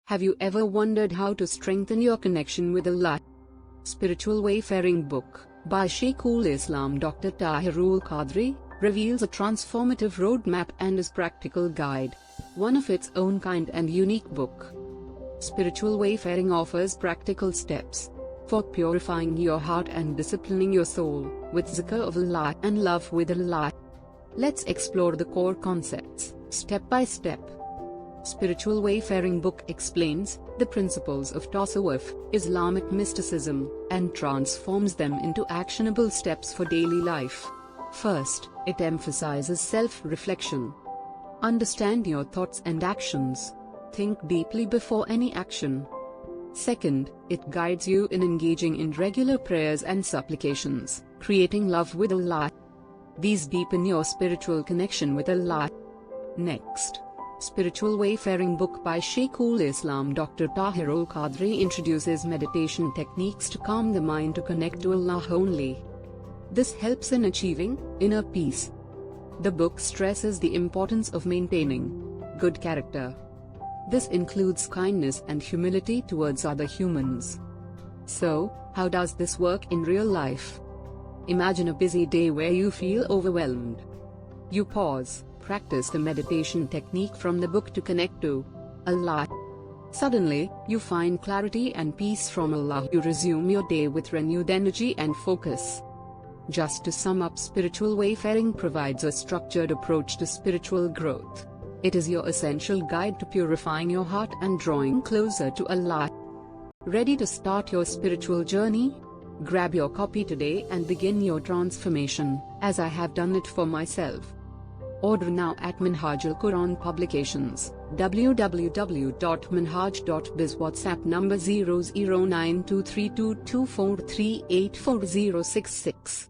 Have you ever wondered how to strengthen your connection with Allah? Spiritual Wayfaring book, by Shaykh-ul-Islam Dr. Tahir-ul-Qadri, reveals a transformative roadmap and is practical guide, one of its own kind and unique book. Spiritual Wayfaring offers practical steps for purifying your heart and disciplining your soul with zikr of Allah and love with Allah. Let's explore the core concepts, step by step. Spiritual Wayfaring book explains the principles of Tasawwuf, Islamic mysticism, and transforms them into actionable steps for daily life. First, it emphasizes self-reflection. Understand your thoughts and actions. Think deeply before any action. Second, it guides you in engaging in regular prayers and supplications, creating love with Allah. These deepen your spiritual connection with Allah. Next, Spiritual Wayfaring book by Shaykh-ul-Islam Dr. Tahir-ul-Qadri introduces meditation techniques to calm the mind to connect to Allah only. This helps in achieving inner peace. The book stresses the importance of maintaining good character. This includes kindness and humility towards other humans. So, how does this work in real life? Imagine a busy day where you feel overwhelmed. You pause, practice the meditation technique from the book to connect to Allah. Suddenly, you find clarity and peace from Allah. You resume your day with renewed energy and focus. Just to sum up, Spiritual Wayfaring provides a structured approach to spiritual growth. It is your essential guide to purifying your heart and drawing closer to Allah. Ready to start your spiritual journey? Grab your copy today and begin your transformation, as I have done it for myself. Order now at Minhaj-Quran Publications, www.minhaj.biz. WhatsApp number 00923224384066.